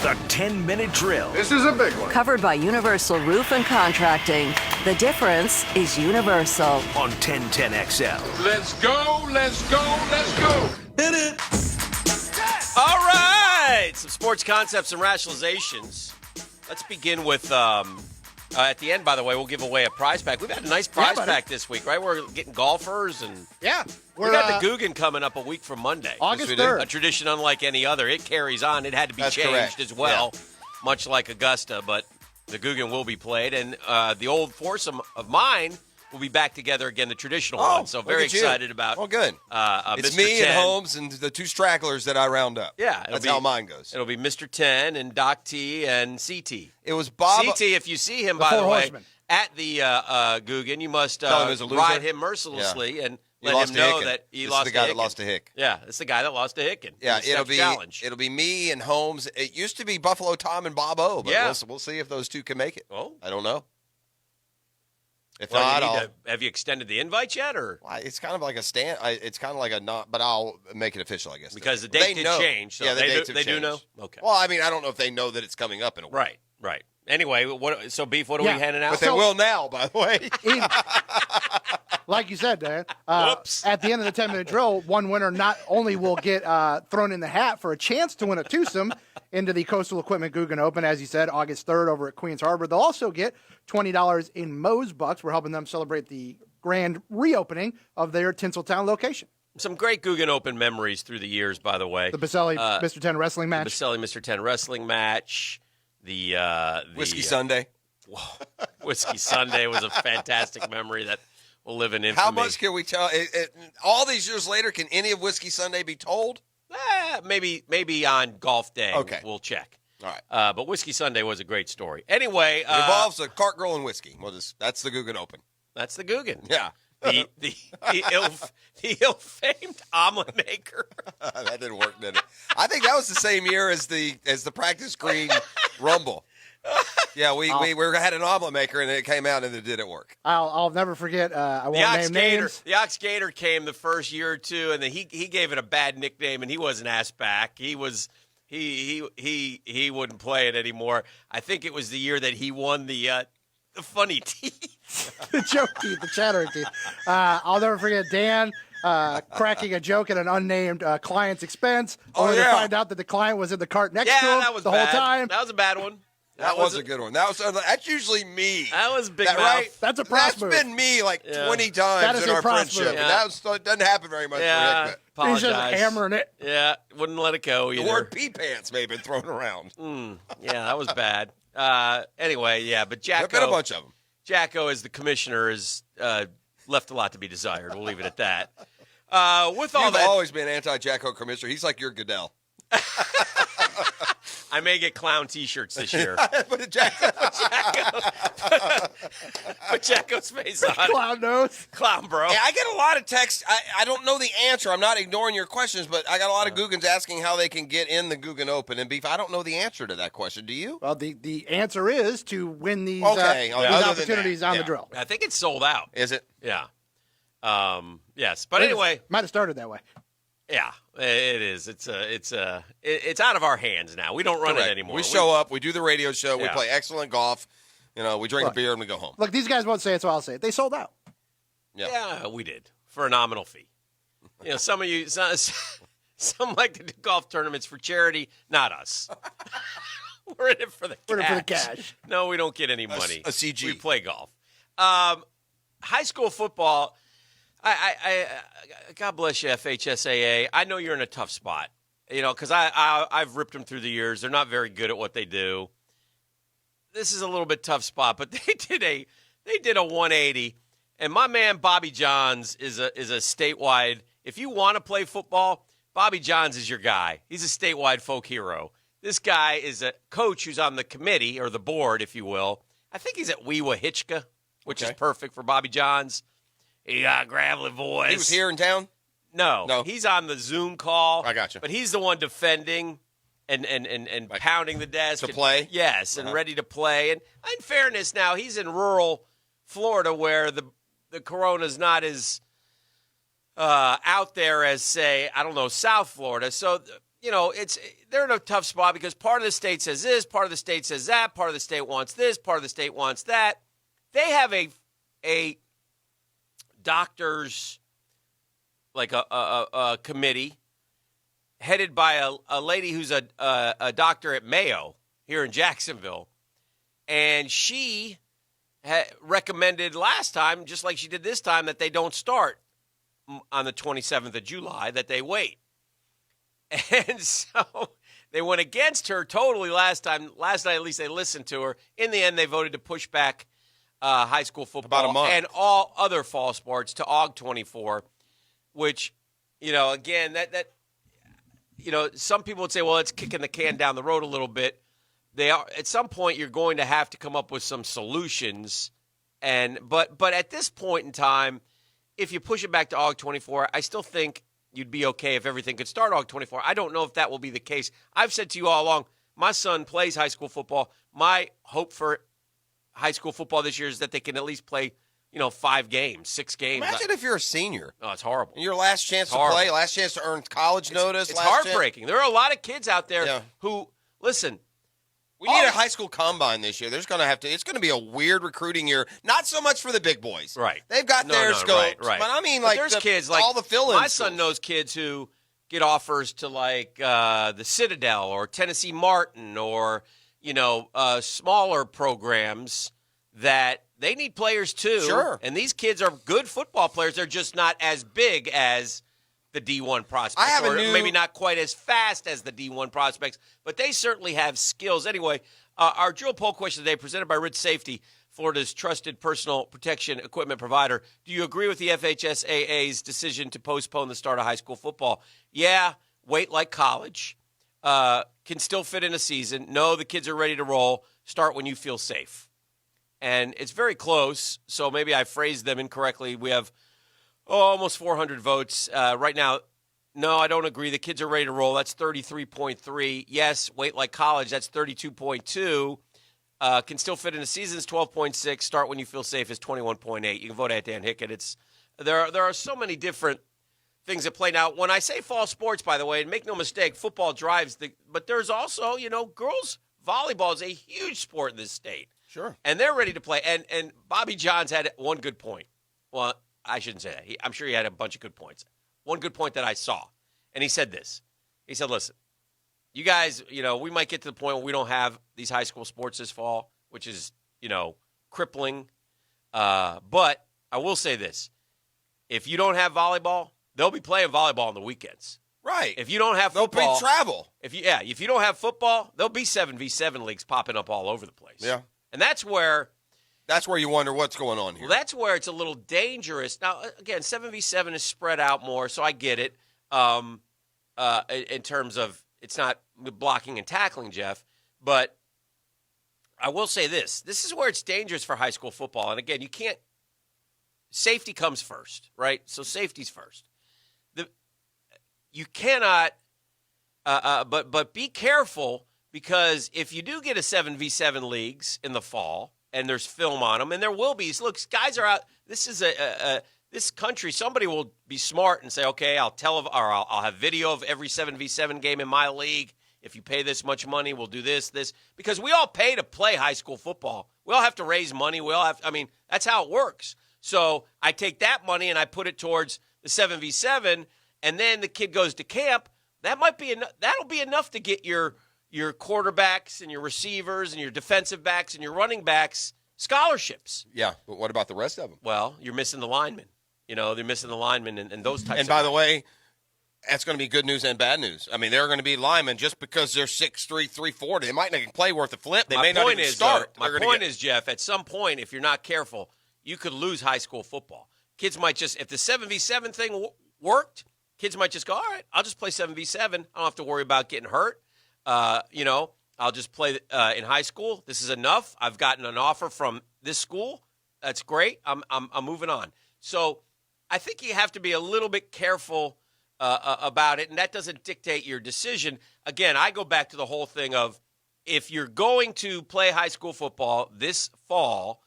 The 10-minute drill. This is a big one. Covered by Universal Roof and Contracting. The difference is Universal. On 1010XL. Let's go, let's go, let's go. Hit it. All right. Some sports concepts and rationalizations. Let's begin with, at the end, by the way, we'll give away a prize pack. We've had a nice prize pack this week, right? We're getting golfers and we got the Guggen coming up a week from Monday. August 3rd. A tradition unlike any other. It carries on. It had to be changed as well, much like Augusta, but the Guggen will be played. And the old foursome of mine will be back together again, the traditional one. So very excited about good. It's Mr. me 10. and Holmes and the two stragglers that I round up. Yeah. That's how mine goes. It'll be Mr. 10 and Doc T and CT. It was Bob. CT, if you see him, by the way, at the Guggen, you must ride him mercilessly and let him know that he lost to Hicken. This is the guy that lost to Hick. Yeah, it's the guy that lost to Hicken. Yeah, it'll be me and Holmes. It used to be Buffalo Tom and Bob O, but we'll see if those two can make it. Oh. I don't know. If not, I'll... have you extended the invite yet, or it's kind of like a stand. It's kind of like a not, but I'll make it official, I guess. Because the date did change. So the dates have they changed. do know. Okay. Well, I mean, I don't know if they know that it's coming up in a week. Right. Anyway, Beef, what are we handing out? But they will now, by the way. Like you said, Dan, Whoops. at the end of the 10-minute drill, one winner not only will get thrown in the hat for a chance to win a twosome into the Coastal Equipment Guggen Open, as you said, August 3rd over at Queens Harbor. They'll also get $20 in Moe's Bucks. We're helping them celebrate the grand reopening of their Tinseltown location. Some great Guggen Open memories through the years, by the way. The Baselli Mr. 10 wrestling match. The Baselli Mr. 10 wrestling match. The Whiskey Sunday. Whiskey Sunday was a fantastic memory that will live in infamy. How much can we tell? All these years later, can any of Whiskey Sunday be told? Maybe on golf day. Okay. We'll check. All right. But Whiskey Sunday was a great story. Anyway. It involves a cart girl and whiskey. That's the Guggen Open. That's the Guggen. Yeah. The ill-famed omelet maker. That didn't work, did it? I think that was the same year as the practice green rumble. Yeah, we had an omelet maker, and it came out, and it didn't work. I'll never forget. I won't name names. The Ox Gator came the first year or two, and then he gave it a bad nickname, and he wasn't asked back. He wouldn't play it anymore. I think it was the year that he won the funny teeth. The joke teeth, the chattering teeth. I'll never forget Dan cracking a joke at an unnamed client's expense, only to find out that the client was in the cart next to him the whole time. That was a bad one. That was a good one. That's usually me. That was big mouth. Right? That's a props move. That's been me 20 times in our friendship. And that doesn't happen very much for Hickman. He's just hammering it. Yeah, wouldn't let it go either. The word pee pants may have been thrown around. That was bad. Anyway, but Jacko. There've been a bunch of them. Jacko, as the commissioner, has left a lot to be desired. We'll leave it at that. You've always been anti-Jacko commissioner. He's like your Goodell. I may get clown T-shirts this year. Put Jacko's face on. Clown nose. Clown, bro. Yeah, I get a lot of texts. I don't know the answer. I'm not ignoring your questions, but I got a lot of Guggans asking how they can get in the Guggen Open. And Beef, I don't know the answer to that question. Do you? Well, the answer is to win these opportunities on the drill. I think it's sold out. Is it? Yeah. Yes. But anyway. Might have started that way. Yeah, it is. It's out of our hands now. We don't run it anymore. We show up, we do the radio show, we play excellent golf. We drink a beer and we go home. Look, these guys won't say it, so I'll say it. They sold out. Yeah, we did for a nominal fee. Some of you, some like to do golf tournaments for charity. Not us. We're in it for the cash. We're in it for the cash. No, we don't get any money. A CG. We play golf. High school football. I God bless you, FHSAA. I know you're in a tough spot, because I've ripped them through the years. They're not very good at what they do. This is a little bit tough spot, but they did a 180. And my man Bobby Johns is a statewide. If you want to play football, Bobby Johns is your guy. He's a statewide folk hero. This guy is a coach who's on the committee or the board, if you will. I think he's at Weewa Hitchka, which is perfect for Bobby Johns. He got a gravelly voice. He was here in town? No. He's on the Zoom call. I got you. But he's the one defending and pounding the desk. To play? Yes, and ready to play. And in fairness now, he's in rural Florida where the corona's not as out there as, say, I don't know, South Florida. So, they're in a tough spot because part of the state says this, part of the state says that, part of the state wants this, part of the state wants that. They have a doctors, like a committee headed by a lady who's a doctor at Mayo here in Jacksonville, and she recommended last time, just like she did this time, that they don't start on the 27th of July, that they wait. And so they went against her totally last time. Last night, at least they listened to her. In the end, they voted to push back high school football about a month. And all other fall sports to Aug 24, which, again, that some people would say, well, it's kicking the can down the road a little bit. They are, at some point, you're going to have to come up with some solutions. But at this point in time, if you push it back to Aug 24, I still think you'd be okay if everything could start Aug 24. I don't know if that will be the case. I've said to you all along, my son plays high school football. My hope for high school football this year is that they can at least play, 5 games, 6 games. Imagine if you're a senior. Oh, it's horrible. And your last chance to play, last chance to earn college notice. It's heartbreaking. There are a lot of kids out there who, listen. We need a high school combine this year. It's going to be a weird recruiting year. Not so much for the big boys. Right. They've got their scopes. Right. But I mean, there's kids like all the fill-ins. My son knows kids who get offers to the Citadel or Tennessee Martin or, smaller programs that they need players too. Sure. And these kids are good football players. They're just not as big as the D1 prospects. I have maybe not quite as fast as the D1 prospects, but they certainly have skills. Anyway, our drill poll question today presented by Rich Safety, Florida's trusted personal protection equipment provider. Do you agree with the FHSAA's decision to postpone the start of high school football? Yeah, wait like college. Can still fit in a season. No, the kids are ready to roll. Start when you feel safe. And it's very close, so maybe I phrased them incorrectly. We have almost 400 votes. Right now, no, I don't agree. The kids are ready to roll. That's 33.3. Yes, wait like college. That's 32.2. Can still fit in a season is 12.6. Start when you feel safe is 21.8. You can vote at Dan Hicken. There are so many different things at play. Now, when I say fall sports, by the way, and make no mistake, football drives but there's also, girls volleyball is a huge sport in this state. Sure. And they're ready to play. And Bobby Johns had one good point. Well, I shouldn't say that. I'm sure he had a bunch of good points. One good point that I saw. And he said this. He said, listen, you guys, we might get to the point where we don't have these high school sports this fall, which is, crippling. But I will say this. If you don't have volleyball, they'll be playing volleyball on the weekends. Right. If you don't have football. There'll be travel. If you don't have football, there'll be 7v7 leagues popping up all over the place. Yeah. And that's where you wonder what's going on here. Well, that's where it's a little dangerous. Now, again, 7v7 is spread out more, so I get it in terms of it's not blocking and tackling, Jeff. But I will say this. This is where it's dangerous for high school football. And, again, safety comes first, right? So safety's first. You cannot but be careful because if you do get a 7v7 leagues in the fall – and there's film on them, and there will be. Look, guys are out. This is this country. Somebody will be smart and say, okay, I'll have video of every 7v7 game in my league. If you pay this much money, we'll do this, because we all pay to play high school football. We all have to raise money. That's how it works. So I take that money and I put it towards the 7v7, and then the kid goes to camp. That'll be enough to get your quarterbacks and your receivers and your defensive backs and your running backs scholarships. Yeah, but what about the rest of them? Well, you're missing the linemen. They're missing the linemen and those types And by the way, that's going to be good news and bad news. I mean, they're going to be linemen just because they're 6'3", 340. They might not play worth a flip. They may not even start. My point is, Jeff, at some point, if you're not careful, you could lose high school football. Kids might just, if the 7v7 thing worked, kids might just go, all right, I'll just play 7v7. I don't have to worry about getting hurt. I'll just play in high school. This is enough. I've gotten an offer from this school. That's great. I'm moving on. So I think you have to be a little bit careful about it, and that doesn't dictate your decision. Again, I go back to the whole thing of if you're going to play high school football this fall,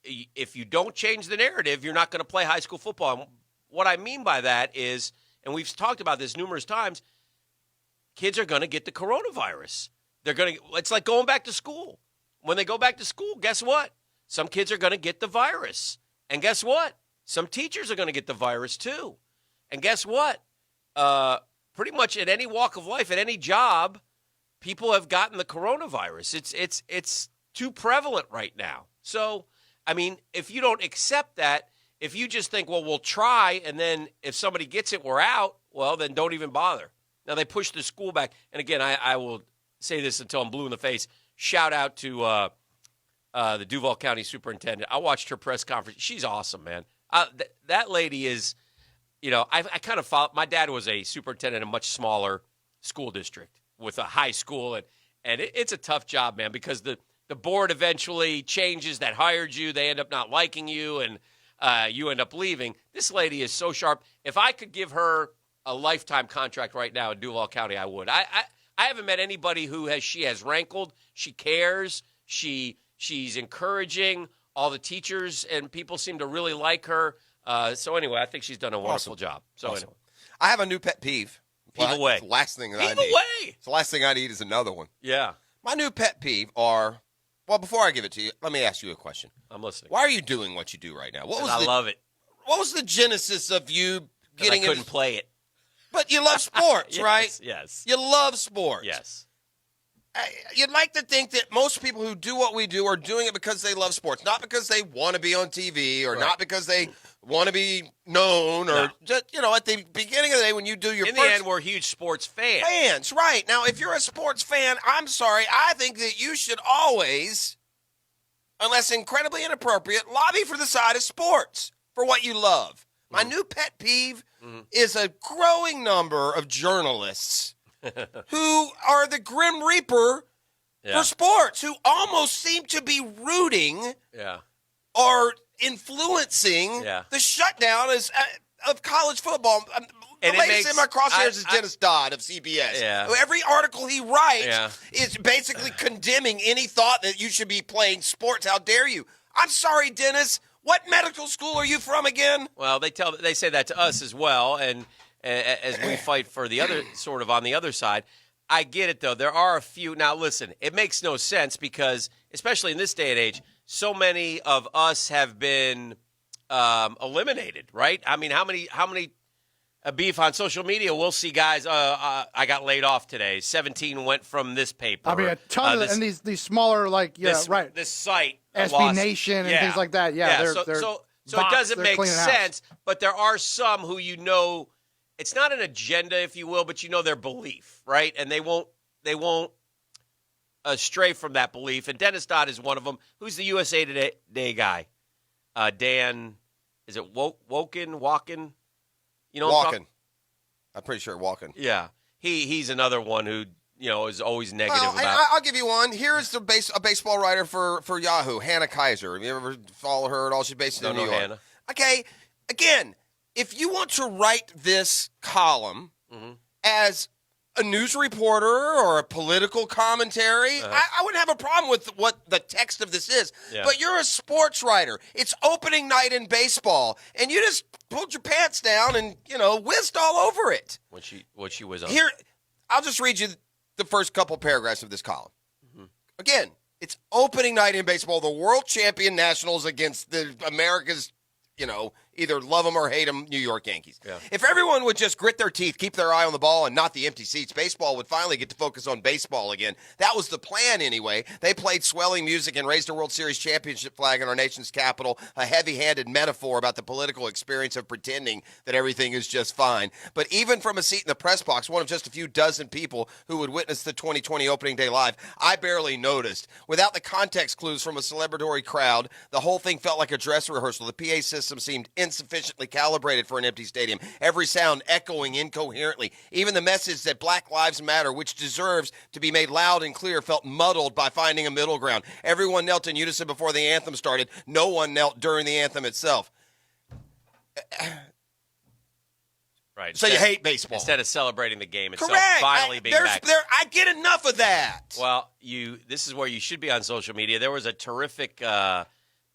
if you don't change the narrative, you're not going to play high school football. And what I mean by that is, and we've talked about this numerous times, kids are going to get the coronavirus. It's like going back to school. When they go back to school, guess what? Some kids are going to get the virus. And guess what? Some teachers are going to get the virus too. And guess what? Pretty much at any walk of life, at any job, people have gotten the coronavirus. It's too prevalent right now. So, I mean, if you don't accept that, if you just think, well, we'll try, and then if somebody gets it, we're out, well, then don't even bother. Now, they pushed the school back. And again, I will say this until I'm blue in the face. Shout out to the Duval County Superintendent. I watched her press conference. She's awesome, man. That lady is, I kind of follow. My dad was a superintendent in a much smaller school district with a high school, and it's a tough job, man, because the board eventually changes that hired you. They end up not liking you, and you end up leaving. This lady is so sharp. If I could give her a lifetime contract right now in Duval County, I would. I haven't met anybody she has rankled. She cares. She's encouraging. All the teachers and people seem to really like her. So anyway, I think she's done a wonderful job. So anyway. I have a new pet peeve. Peeve away. It's the last thing that I Peeve need. away. It's the last thing I need is another one. Yeah. My new pet peeve are, well, before I give it to you, let me ask you a question. I'm listening. Why are you doing what you do right now? I love it. What was the genesis of you getting I couldn't play it. But you love sports, Yes, right? Yes. You love sports. Yes. You'd like to think that most people who do what we do are doing it because they love sports, not because they want to be on TV or not because they want to be known or just, at the beginning of the day when you do your In the end, we're huge sports fans. Fans, right. Now, if you're a sports fan, I'm sorry, I think that you should always, unless incredibly inappropriate, lobby for the side of sports for what you love. My new pet peeve is a growing number of journalists who are the Grim Reaper for sports, who almost seem to be rooting or influencing the shutdown of college football. The latest in my crosshairs is Dennis Dodd of CBS. Yeah. Every article he writes is basically condemning any thought that you should be playing sports. How dare you? I'm sorry, Dennis. What medical school are you from again? Well, they say that to us as well, and as we fight for the other sort of on the other side. I get it, though. There are a few. Now, listen, it makes no sense because, especially in this day and age, so many of us have been eliminated, right? I mean, how many beef on social media? We'll see guys, I got laid off today. 17 went from this paper. I mean, a ton of and these smaller, this site. SB Nation and things like that. Yeah. So it doesn't make sense, but there are some who it's not an agenda, if you will, but their belief, right? And they won't stray from that belief. And Dennis Dodd is one of them. Who's the USA Today guy? Dan, is it Walken? Walken. I'm pretty sure Walken. Yeah. He's another one who, is always negative about. I'll give you one. Here's a baseball writer for Yahoo, Hannah Kaiser. Have you ever follow her at all? She's based in New York. Hannah. Okay. Again, if you want to write this column as a news reporter or a political commentary, I wouldn't have a problem with what the text of this is. Yeah. But you're a sports writer. It's opening night in baseball, and you just pulled your pants down and, whizzed all over it. What she was on. Here, I'll just read you the first couple paragraphs of this column. Again, it's opening night in baseball. The world champion Nationals against the America's, either love them or hate them New York Yankees. Yeah. If everyone would just grit their teeth, keep their eye on the ball and not the empty seats, baseball would finally get to focus on baseball again. That was the plan anyway. They played swelling music and raised a World Series championship flag in our nation's capital, a heavy-handed metaphor about the political experience of pretending that everything is just fine. But even from a seat in the press box, one of just a few dozen people who would witness the 2020 opening day live, I barely noticed. Without the context clues from a celebratory crowd, the whole thing felt like a dress rehearsal. The PA system seemed insufficiently calibrated for an empty stadium, every sound echoing incoherently. Even the message that Black Lives Matter, which deserves to be made loud and clear, felt muddled by finding a middle ground. Everyone knelt in unison before the anthem started. No one knelt during the anthem itself. Right. So you hate baseball. Instead of celebrating the game itself. Correct. Finally being back. I get enough of that. Well, this is where you should be on social media. There was a terrific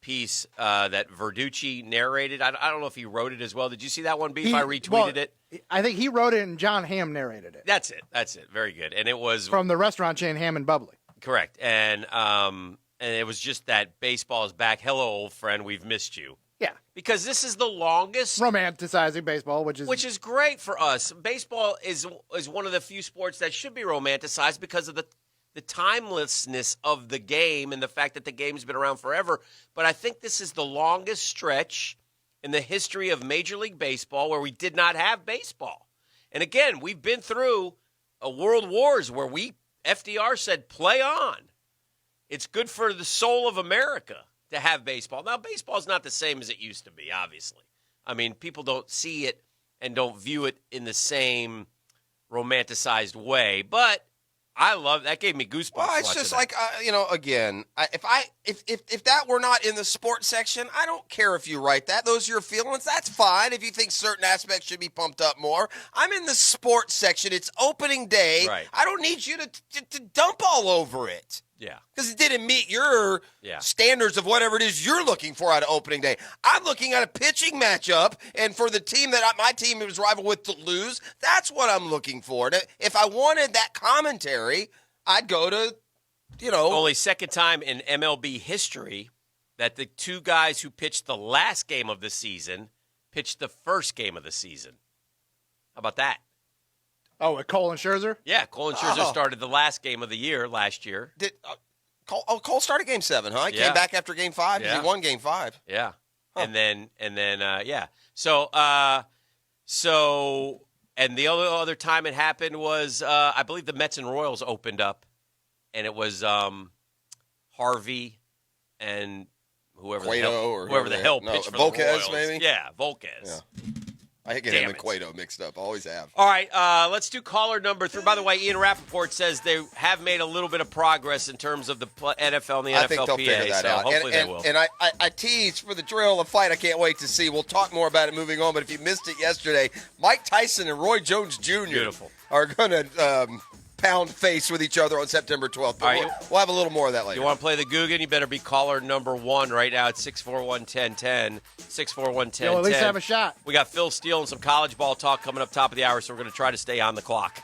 piece that Verducci narrated. I don't know if he wrote it as well. Did you see that one, Beef? I retweeted well, it. I think he wrote it and John Hamm narrated it. That's it. Very good. And it was from the restaurant chain Hamm and Bubbly. Correct. And it was just that baseball is back. Hello, old friend. We've missed you. Yeah. Because this is the longest romanticizing baseball, which is great for us. Baseball is one of the few sports that should be romanticized because of the timelessness of the game and the fact that the game's been around forever. But I think this is the longest stretch in the history of Major League Baseball where we did not have baseball. And again, we've been through a world wars where FDR said, play on. It's good for the soul of America to have baseball. Now, baseball is not the same as it used to be, obviously. I mean, people don't see it and don't view it in the same romanticized way. But I love that. Gave me goosebumps. Well, it's just like again, if that were not in the sports section, I don't care if you write that. Those are your feelings. That's fine. If you think certain aspects should be pumped up more, I'm in the sports section. It's opening day. Right. I don't need you to dump all over it. Yeah. Because it didn't meet your standards of whatever it is you're looking for out of opening day. I'm looking at a pitching matchup, and for the team that my team was rival with to lose, that's what I'm looking for. If I wanted that commentary, I'd go to, Only second time in MLB history that the two guys who pitched the last game of the season pitched the first game of the season. How about that? Oh, with Cole and Scherzer? Yeah, Cole and Scherzer started the last game of the year last year. Did Cole started Game 7, huh? He came back after Game 5 because he won Game 5. Yeah, huh. and then yeah. So and the other time it happened was I believe the Mets and Royals opened up, and it was Harvey and whoever the hell pitched for Volquez, the Royals. maybe. Yeah, Volquez. Yeah. I get him and Cueto mixed up. Always have. All right, let's do caller number 3. By the way, Ian Rappaport says they have made a little bit of progress in terms of the NFL and the NFLPA. I think they'll figure that out. Hopefully they will. And I teased for the drill, the fight. I can't wait to see. We'll talk more about it moving on. But if you missed it yesterday, Mike Tyson and Roy Jones Jr. are going to pound face with each other on September 12th. But we'll have a little more of that later. You want to play the Guggen? You better be caller number 1 right now at 641-1010. 641-1010. You'll at least have a shot. We got Phil Steele and some college ball talk coming up top of the hour, so we're going to try to stay on the clock.